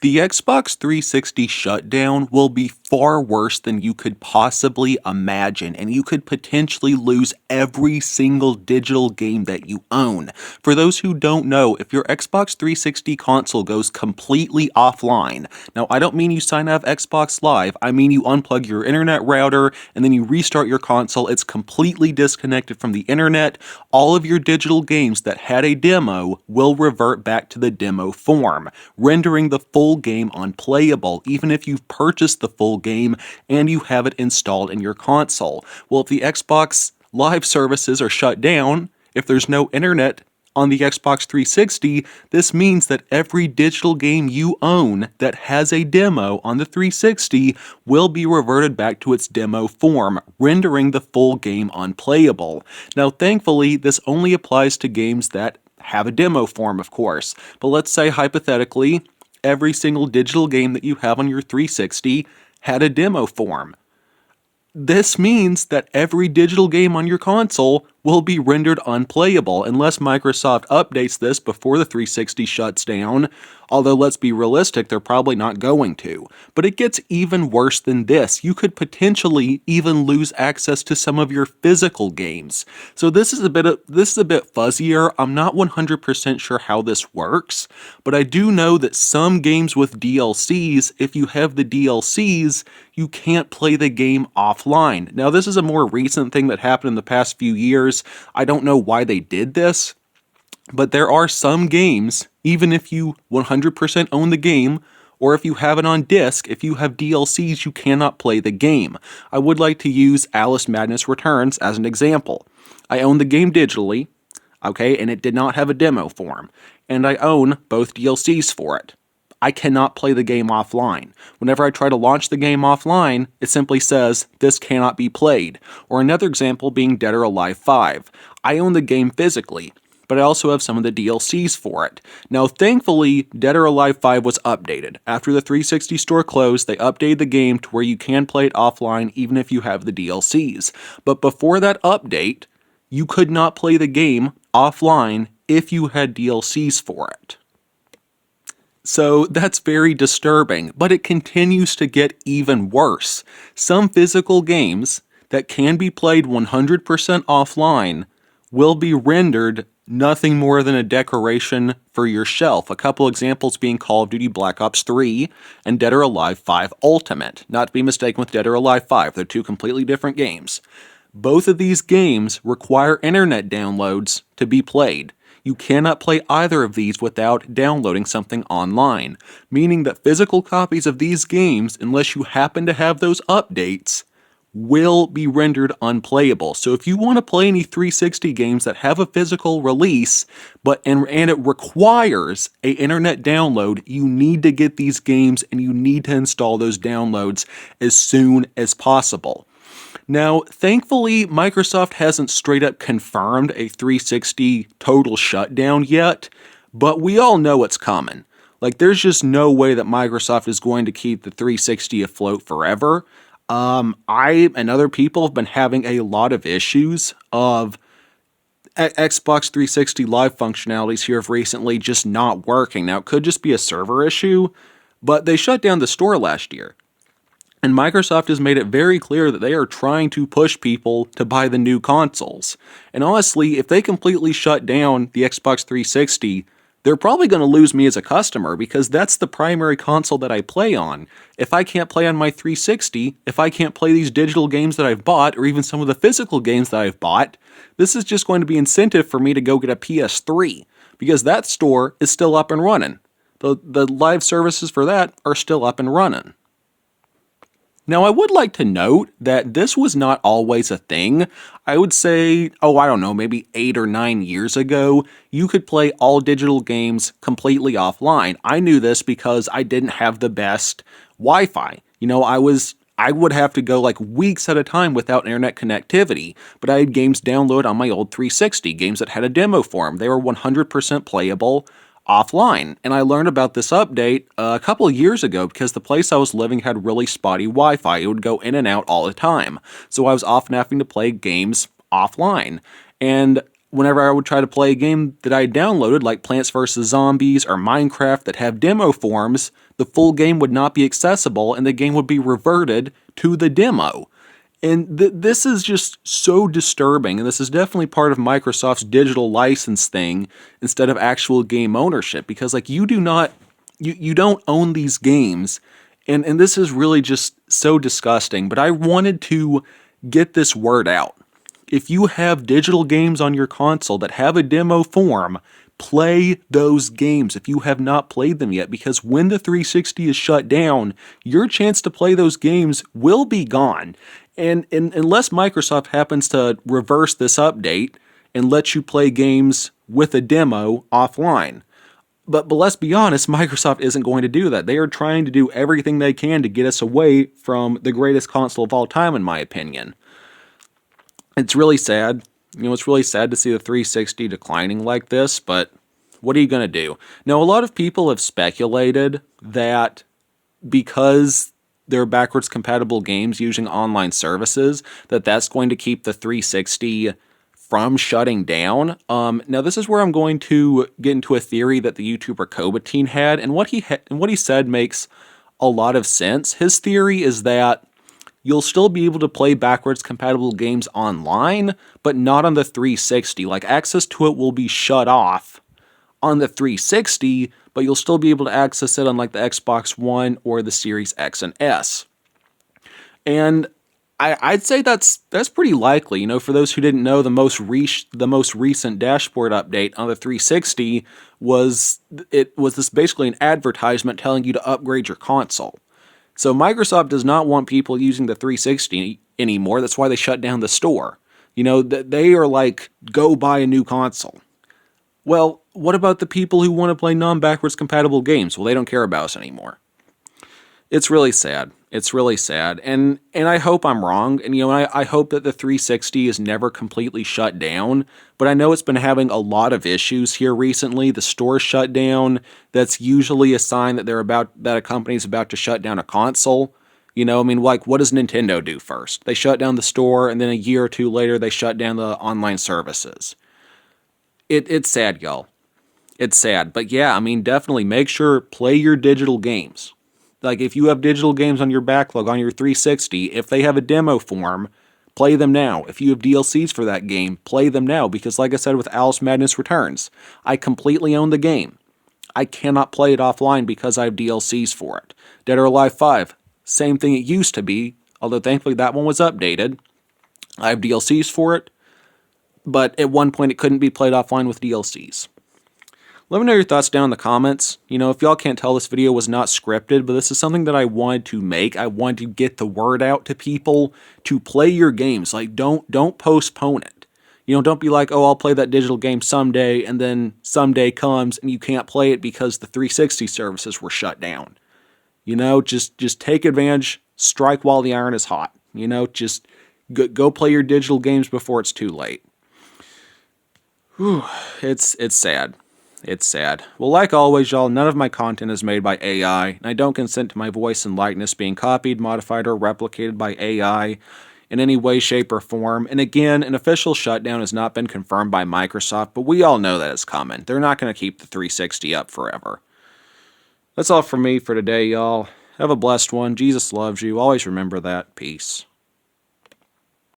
The Xbox 360 shutdown will be far worse than you could possibly imagine, and you could potentially lose every single digital game that you own. For those who don't know, if your Xbox 360 console goes completely offline, now I don't mean you sign out of Xbox Live, I mean you unplug your internet router and then you restart your console, it's completely disconnected from the internet, all of your digital games that had a demo will revert back to the demo form, rendering the full game unplayable, even if you've purchased the full game and you have it installed in your console. Well, if the Xbox Live services are shut down, if there's no internet on the Xbox 360, this means that every digital game you own that has a demo on the 360 will be reverted back to its demo form, rendering the full game unplayable. Now, thankfully, this only applies to games that have a demo form, of course, but let's say hypothetically, every single digital game that you have on your 360 had a demo form. This means that every digital game on your console will be rendered unplayable unless Microsoft updates this before the 360 shuts down, although let's be realistic, they're probably not going to. But it gets even worse than this. You could potentially even lose access to some of your physical games. So this is a bit fuzzier. I'm not 100% sure how this works, but I do know that some games with DLCs, if you have the DLCs, you can't play the game offline. Now, this is a more recent thing that happened in the past few years. I don't know why they did this, but there are some games, even if you 100% own the game, or if you have it on disc, if you have DLCs, you cannot play the game. I would like to use Alice Madness Returns as an example. I own the game digitally, okay, and it did not have a demo form, and I own both DLCs for it. I cannot play the game offline. Whenever I try to launch the game offline, it simply says, this cannot be played. Or another example being Dead or Alive 5. I own the game physically, but I also have some of the DLCs for it. Now, thankfully, Dead or Alive 5 was updated. After the 360 store closed, they updated the game to where you can play it offline even if you have the DLCs. But before that update, you could not play the game offline if you had DLCs for it. So that's very disturbing, but it continues to get even worse. Some physical games that can be played 100% offline will be rendered nothing more than a decoration for your shelf. A couple examples being Call of Duty Black Ops 3 and Dead or Alive 5 Ultimate. Not to be mistaken with Dead or Alive 5, they're two completely different games. Both of these games require internet downloads to be played. You cannot play either of these without downloading something online, meaning that physical copies of these games, unless you happen to have those updates, will be rendered unplayable. So if you want to play any 360 games that have a physical release, and it requires an internet download, you need to get these games and you need to install those downloads as soon as possible. Now, thankfully, Microsoft hasn't straight up confirmed a 360 total shutdown yet, but we all know it's coming. Like, there's just no way that Microsoft is going to keep the 360 afloat forever. I and other people have been having a lot of issues of Xbox 360 Live functionalities here recently just not working. Now, it could just be a server issue, but they shut down the store last year. And Microsoft has made it very clear that they are trying to push people to buy the new consoles. And honestly, if they completely shut down the Xbox 360, they're probably going to lose me as a customer because that's the primary console that I play on. If I can't play on my 360, if I can't play these digital games that I've bought, or even some of the physical games that I've bought, this is just going to be incentive for me to go get a PS3 because that store is still up and running. The live services for that are still up and running. Now, I would like to note that this was not always a thing. I would say, I don't know, maybe 8 or 9 years ago, you could play all digital games completely offline. I knew this because I didn't have the best Wi-Fi. You know, I would have to go like weeks at a time without internet connectivity, but I had games download on my old 360, games that had a demo form. They were 100% playable offline, and I learned about this update a couple of years ago because the place I was living had really spotty Wi-Fi. It would go in and out all the time, so I was often having to play games offline. And whenever I would try to play a game that I downloaded, like Plants vs. Zombies or Minecraft that have demo forms, the full game would not be accessible and the game would be reverted to the demo. And this is just so disturbing, and this is definitely part of Microsoft's digital license thing instead of actual game ownership, because like you don't own these games, and this is really just so disgusting. But I wanted to get this word out. If you have digital games on your console that have a demo form, play those games if you have not played them yet, because when the 360 is shut down, your chance to play those games will be gone. And unless Microsoft happens to reverse this update and let you play games with a demo offline. But let's be honest, Microsoft isn't going to do that. They are trying to do everything they can to get us away from the greatest console of all time, in my opinion. It's really sad. It's really sad to see the 360 declining like this, but what are you going to do? Now, a lot of people have speculated that because they're backwards compatible games using online services, that's going to keep the 360 from shutting down. Now, this is where I'm going to get into a theory that the YouTuber Cobatine had, and what he said makes a lot of sense. His theory is that you'll still be able to play backwards compatible games online, but not on the 360. Like, access to it will be shut off on the 360, but you'll still be able to access it on like the Xbox One or the Series X and S. And I'd say that's pretty likely. For those who didn't know, the most recent dashboard update on the 360 was this basically an advertisement telling you to upgrade your console. So Microsoft does not want people using the 360 anymore. That's why they shut down the store. They are like, go buy a new console. Well, what about the people who want to play non-backwards compatible games? Well, they don't care about us anymore. It's really sad. It's really sad. And I hope I'm wrong. And, I hope that the 360 is never completely shut down. But I know it's been having a lot of issues here recently. The store shut down. That's usually a sign that that a company's about to shut down a console. Like, what does Nintendo do first? They shut down the store, and then a year or two later, they shut down the online services. It's sad, y'all. It's sad. But yeah, definitely make sure play your digital games. Like, if you have digital games on your backlog on your 360, if they have a demo form, play them now. If you have DLCs for that game, play them now. Because like I said with Alice Madness Returns, I completely own the game. I cannot play it offline because I have DLCs for it. Dead or Alive 5, same thing it used to be, although thankfully that one was updated. I have DLCs for it, but at one point it couldn't be played offline with DLCs. Let me know your thoughts down in the comments. If y'all can't tell, this video was not scripted, but this is something that I wanted to make. I wanted to get the word out to people to play your games. Like, don't postpone it. Don't be like, oh, I'll play that digital game someday, and then someday comes and you can't play it because the 360 services were shut down. Just take advantage, strike while the iron is hot. Just go play your digital games before it's too late. Whew, it's sad. It's sad. Well, like always, y'all, none of my content is made by AI, and I don't consent to my voice and likeness being copied, modified, or replicated by AI in any way, shape, or form. And again, an official shutdown has not been confirmed by Microsoft, but we all know that it's coming. They're not going to keep the 360 up forever. That's all from me for today, y'all. Have a blessed one. Jesus loves you. Always remember that. Peace.